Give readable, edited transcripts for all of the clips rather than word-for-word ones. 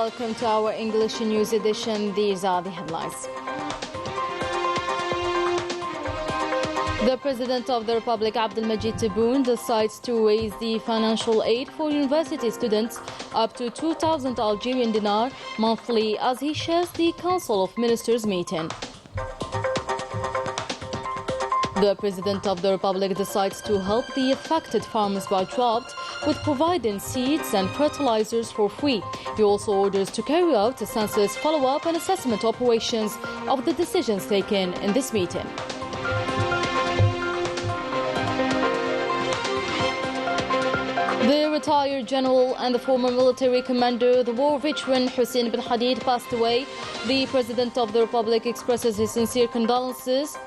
Welcome to our English news edition. These are the headlines. The President of the Republic, Abdelmajid Tebboune, decides to raise the financial aid for university students up to 2,000 Algerian dinar monthly as he chairs the Council of Ministers meeting. The President of the Republic decides to help the affected farmers by drought with providing seeds and fertilizers for free. He also orders to carry out a census follow-up and assessment operations of the decisions taken in this meeting. The retired general and the former military commander, the war veteran Hussein bin Hadid, passed away. The President of the Republic expresses his sincere condolences.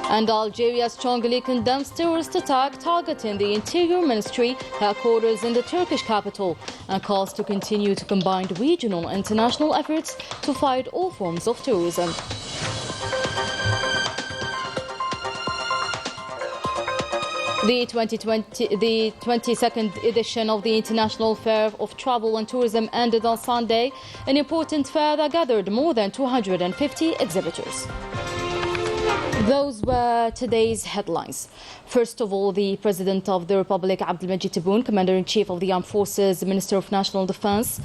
And Algeria strongly condemns terrorist attack targeting the Interior Ministry headquarters in the Turkish capital and calls to continue to combine regional and international efforts to fight all forms of terrorism. The 22nd edition of the International Fair of Travel and Tourism ended on Sunday, an important fair that gathered more than 250 exhibitors. Those were today's headlines. First of all, the President of the Republic, Abdelmajid Tebboune, Commander-in-Chief of the Armed Forces, Minister of National Defense,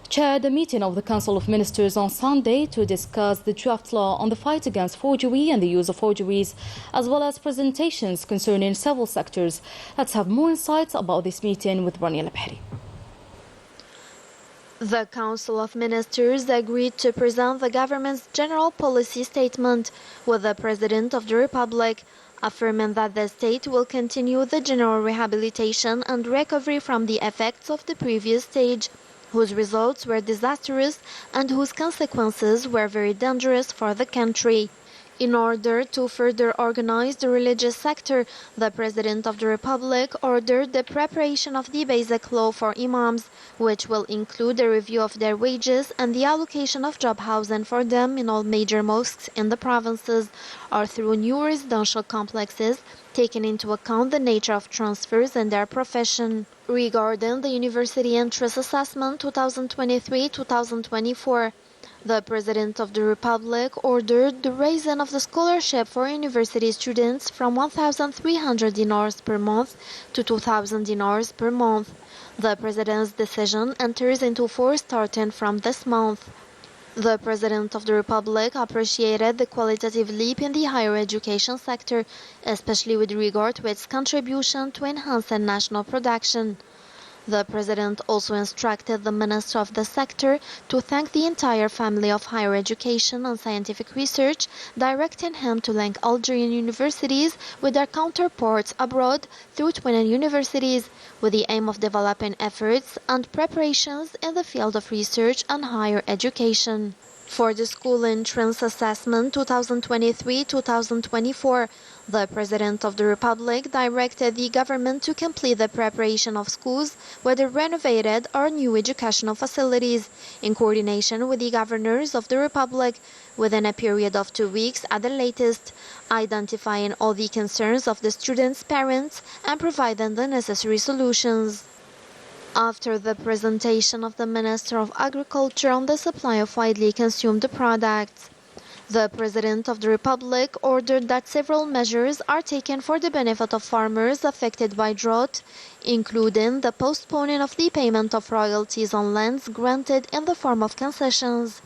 chaired a meeting of the Council of Ministers on Sunday to discuss the draft law on the fight against forgery and the use of forgeries, as well as presentations concerning several sectors. Let's have more insights about this meeting with Rania Labhari. The Council of Ministers agreed to present the government's general policy statement, with the President of the Republic affirming that the state will continue the general rehabilitation and recovery from the effects of the previous stage, whose results were disastrous and whose consequences were very dangerous for the country. In order to further organize the religious sector, the President of the Republic ordered the preparation of the basic law for imams, which will include a review of their wages and the allocation of job housing for them in all major mosques in the provinces or through new residential complexes, taking into account the nature of transfers and their profession. Regarding the University Entrance Assessment 2023-2024, the President of the Republic ordered the raising of the scholarship for university students from 1,300 dinars per month to 2,000 dinars per month. The President's decision enters into force starting from this month. The President of the Republic appreciated the qualitative leap in the higher education sector, especially with regard to its contribution to enhancing national production. The President also instructed the Minister of the sector to thank the entire family of higher education and scientific research, directing him to link Algerian universities with their counterparts abroad through twinning universities, with the aim of developing efforts and preparations in the field of research and higher education. For the School Entrance Assessment 2023-2024, the President of the Republic directed the government to complete the preparation of schools, whether renovated or new educational facilities, in coordination with the governors of the Republic, within a period of 2 weeks at the latest, identifying all the concerns of the students' parents and providing the necessary solutions. After the presentation of the Minister of Agriculture on the supply of widely consumed products, the President of the Republic ordered that several measures are taken for the benefit of farmers affected by drought, including the postponing of the payment of royalties on lands granted in the form of concessions,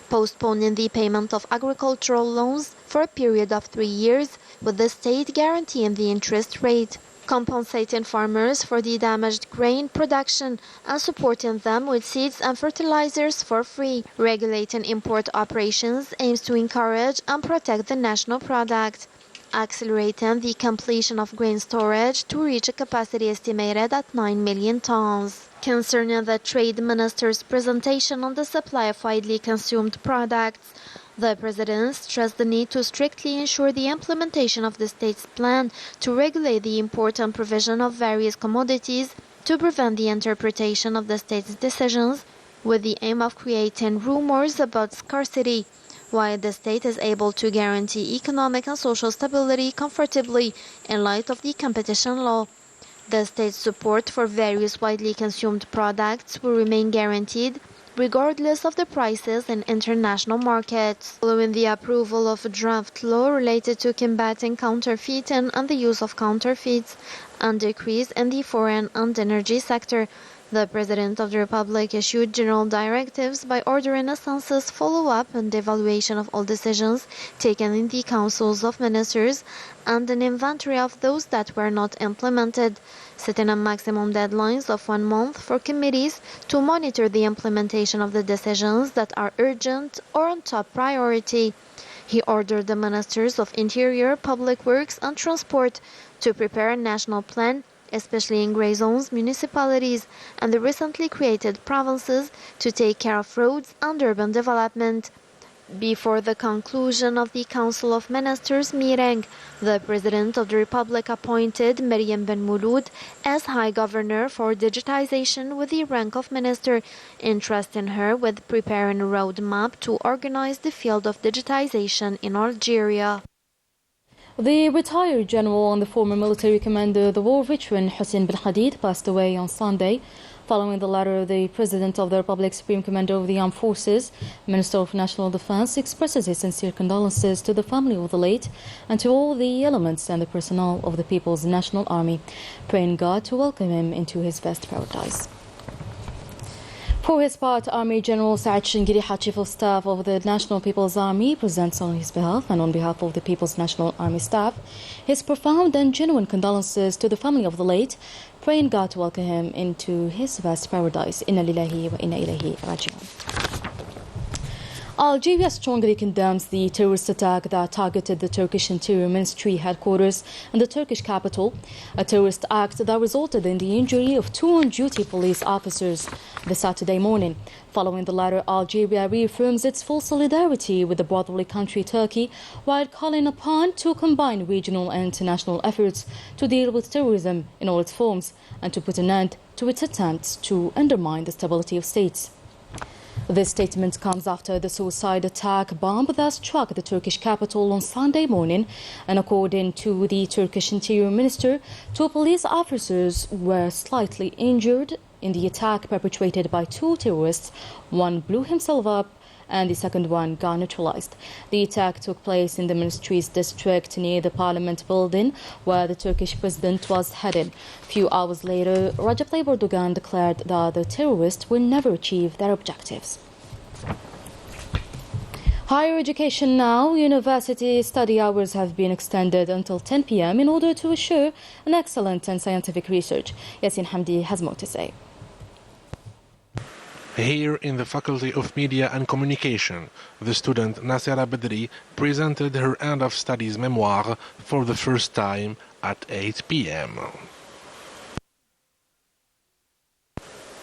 postponing the payment of agricultural loans for a period of 3 years, with the state guaranteeing the interest rate, compensating farmers for the damaged grain production and supporting them with seeds and fertilizers for free. Regulating import operations aims to encourage and protect the national product, accelerating the completion of grain storage to reach a capacity estimated at 9 million tons. Concerning the Trade Minister's presentation on the supply of widely consumed products, the President stressed the need to strictly ensure the implementation of the state's plan to regulate the import and provision of various commodities to prevent the interpretation of the state's decisions, with the aim of creating rumors about scarcity, while the state is able to guarantee economic and social stability comfortably in light of the competition law. The state's support for various widely consumed products will remain guaranteed regardless of the prices in international markets. Following the approval of a draft law related to combating counterfeiting and the use of counterfeits and decrease in the foreign and energy sector, the President of the Republic issued general directives by ordering a census follow-up and evaluation of all decisions taken in the councils of ministers and an inventory of those that were not implemented, setting a maximum deadlines of 1 month for committees to monitor the implementation of the decisions that are urgent or on top priority. He ordered the Ministers of Interior, Public Works and Transport to prepare a national plan, especially in grey zones, municipalities and the recently created provinces, to take care of roads and urban development. Before the conclusion of the Council of Ministers meeting, the President of the Republic appointed Mariam Ben Mouloud as High Governor for Digitization with the rank of Minister, entrusting her with preparing a roadmap to organize the field of digitization in Algeria. The retired general and the former military commander, the war veteran Hussein bin Hadid, passed away on Sunday. Following the letter, the President of the Republic, Supreme Commander of the Armed Forces, Minister of National Defense, expresses his sincere condolences to the family of the late and to all the elements and the personnel of the People's National Army, praying God to welcome him into his vast paradise. For his part, Army General Saad Shingiriha, Chief of Staff of the National People's Army, presents on his behalf and on behalf of the People's National Army staff his profound and genuine condolences to the family of the late, praying God to welcome him into his vast paradise. Inna lillahi wa inna ilayhi raji'un. Algeria strongly condemns the terrorist attack that targeted the Turkish Interior Ministry headquarters in the Turkish capital, a terrorist act that resulted in the injury of 2 on-duty police officers this Saturday morning. Following the latter, Algeria reaffirms its full solidarity with the brotherly country Turkey, while calling upon to combine regional and international efforts to deal with terrorism in all its forms and to put an end to its attempts to undermine the stability of states. This statement comes after the suicide attack bomb that struck the Turkish capital on Sunday morning, and according to the Turkish Interior Minister, 2 police officers were slightly injured in the attack perpetrated by 2 terrorists. One blew himself up and the second one got neutralized. The attack took place in the ministry's district near the parliament building where the Turkish president was headed. A few hours later, Recep Tayyip Erdogan declared that the terrorists will never achieve their objectives. Higher education now. University study hours have been extended until 10 p.m. in order to assure an excellent and scientific research. Yasin Hamdi has more to say. Here in the Faculty of Media and Communication, the student Nasera Bedri presented her end of studies memoir for the first time at 8 p.m.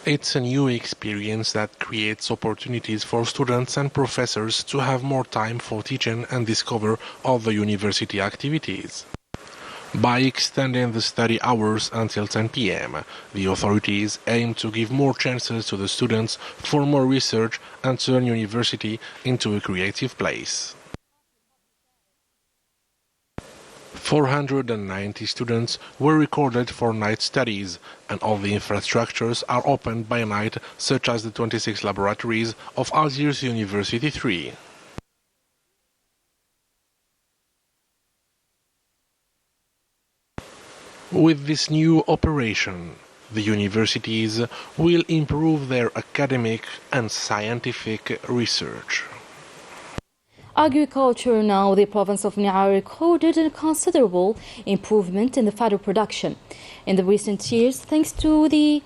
It's a new experience that creates opportunities for students and professors to have more time for teaching and discover all the university activities. By extending the study hours until 10 p.m., the authorities aim to give more chances to the students for more research and turn university into a creative place. 490 students were recorded for night studies, and all the infrastructures are opened by night, such as the 26 laboratories of Algiers University 3. With this new operation, the universities will improve their academic and scientific research. Agriculture now. The province of Niar recorded a considerable improvement in the fodder production in the recent years, thanks to the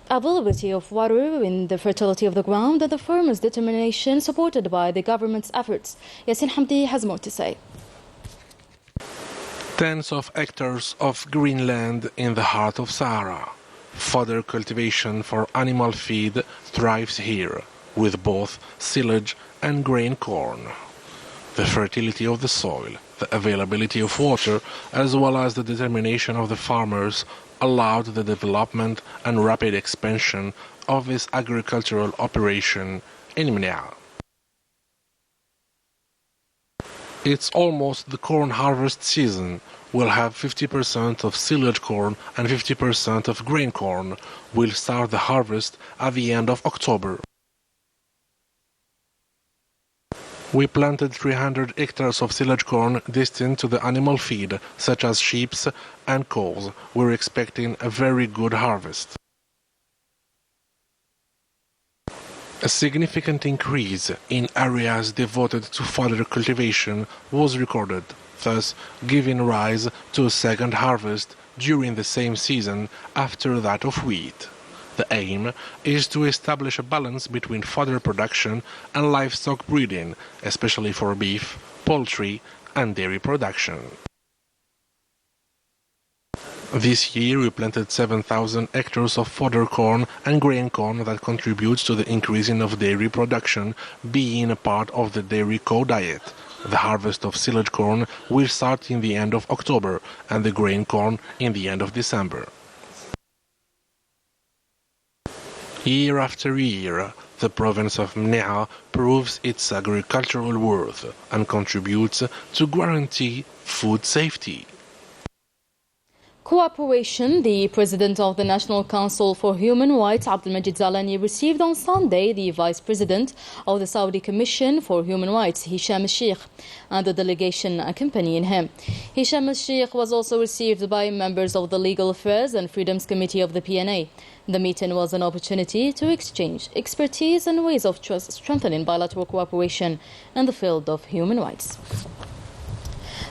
availability of water and the fertility of the ground and the farmers' determination, supported by the government's efforts. Yasin Hamdi has more to say. Tens of hectares of green land in the heart of Sahara. Fodder cultivation for animal feed thrives here, with both silage and grain corn. The fertility of the soil, the availability of water, as well as the determination of the farmers allowed the development and rapid expansion of this agricultural operation in Mniar. It's almost the corn harvest season, will have 50% of silage corn and 50% of grain corn. Will start the harvest at the end of October. We planted 300 hectares of silage corn destined to the animal feed, such as sheep and cows. We're expecting a very good harvest. A significant increase in areas devoted to fodder cultivation was recorded, thus giving rise to a second harvest during the same season after that of wheat. The aim is to establish a balance between fodder production and livestock breeding, especially for beef, poultry, and dairy production. This year we planted 7,000 hectares of fodder corn and grain corn that contributes to the increasing of dairy production, being a part of the dairy cow diet. The harvest of silage corn will start in the end of October and the grain corn in the end of December. Year after year, the province of Mnea proves its agricultural worth and contributes to guarantee food safety. Cooperation. The President of the National Council for Human Rights, Abdelmajid Zalani, received on Sunday the Vice President of the Saudi Commission for Human Rights, Hisham al-Sheikh, and the delegation accompanying him. Hisham al-Sheikh was also received by members of the Legal Affairs and Freedoms Committee of the PNA. The meeting was an opportunity to exchange expertise and ways of strengthening bilateral cooperation in the field of human rights.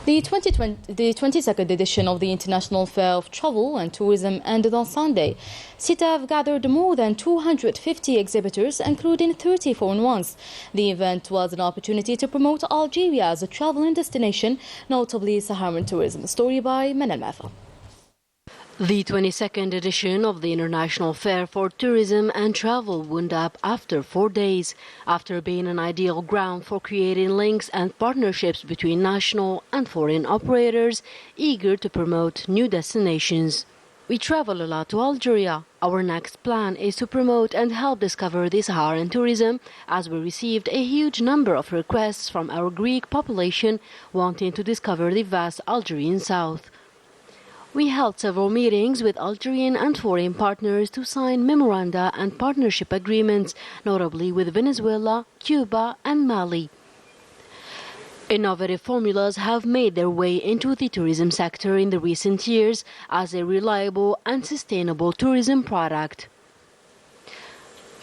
The 22nd edition of the International Fair of Travel and Tourism ended on Sunday. CITAV gathered more than 250 exhibitors, including 30 foreign ones. The event was an opportunity to promote Algeria as a traveling destination, notably Saharan tourism. Story by Manal Mafa. The 22nd edition of the International Fair for Tourism and Travel wound up after 4 days, after being an ideal ground for creating links and partnerships between national and foreign operators eager to promote new destinations. We travel a lot to Algeria. Our next plan is to promote and help discover the Saharan tourism, as we received a huge number of requests from our Greek population wanting to discover the vast Algerian south. We held several meetings with Algerian and foreign partners to sign memoranda and partnership agreements, notably with Venezuela, Cuba, and Mali. Innovative formulas have made their way into the tourism sector in the recent years as a reliable and sustainable tourism product.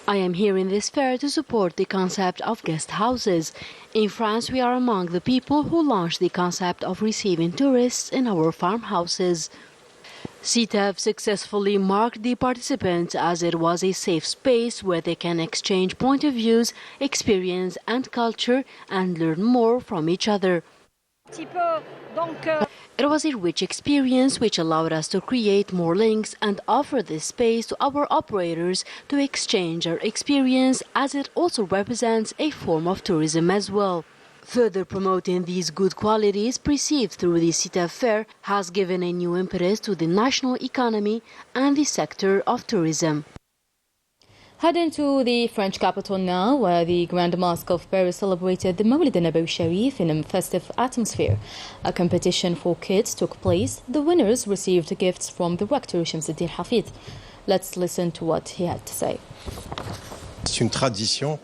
I am here in this fair to support the concept of guest houses. In France, we are among the people who launched the concept of receiving tourists in our farmhouses. CITAV successfully marked the participants as it was a safe space where they can exchange point of views, experience and culture and learn more from each other. It was a rich experience which allowed us to create more links and offer this space to our operators to exchange our experience, as it also represents a form of tourism as well. Further promoting these good qualities perceived through the CITAV fair has given a new impetus to the national economy and the sector of tourism. Heading to the French capital now, where the Grand Mosque of Paris celebrated the Mawlid Nabawi Sharif in a festive atmosphere. A competition for kids took place. The winners received gifts from the rector Shamsuddin Hafid. Let's listen to what he had to say. C'est une tradition.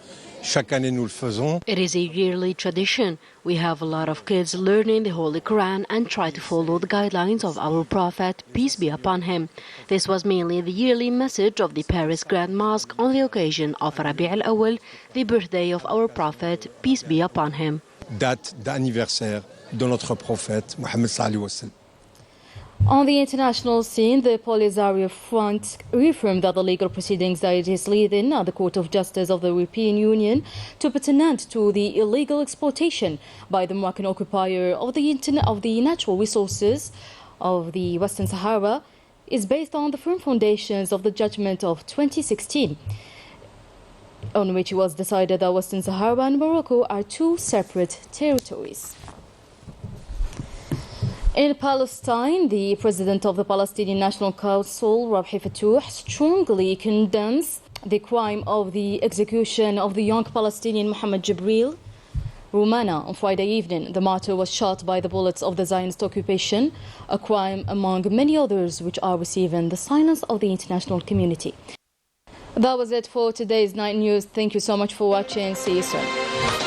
Chaque année nous le faisons. It is a yearly tradition. We have a lot of kids learning the Holy Quran and try to follow the guidelines of our Prophet, peace be upon him. This was mainly the yearly message of the Paris Grand Mosque on the occasion of Rabi' al-Awwal, the birthday of our Prophet, peace be upon him. Date d'anniversaire de notre prophète Mohammed sallallahu alayhi wa sallam. On the international scene, the Polisario Front reaffirmed that the legal proceedings that it is leading at the Court of Justice of the European Union to put an end to the illegal exploitation by the Moroccan occupier of the natural resources of the Western Sahara is based on the firm foundations of the judgment of 2016, on which it was decided that Western Sahara and Morocco are two separate territories. In Palestine, the president of the Palestinian National Council, Rabhi Fattouh, strongly condemns the crime of the execution of the young Palestinian Mohammed Jibril Romana. On Friday evening, the martyr was shot by the bullets of the Zionist occupation, a crime among many others which are receiving the silence of the international community. That was it for today's Night News. Thank you so much for watching. See you soon.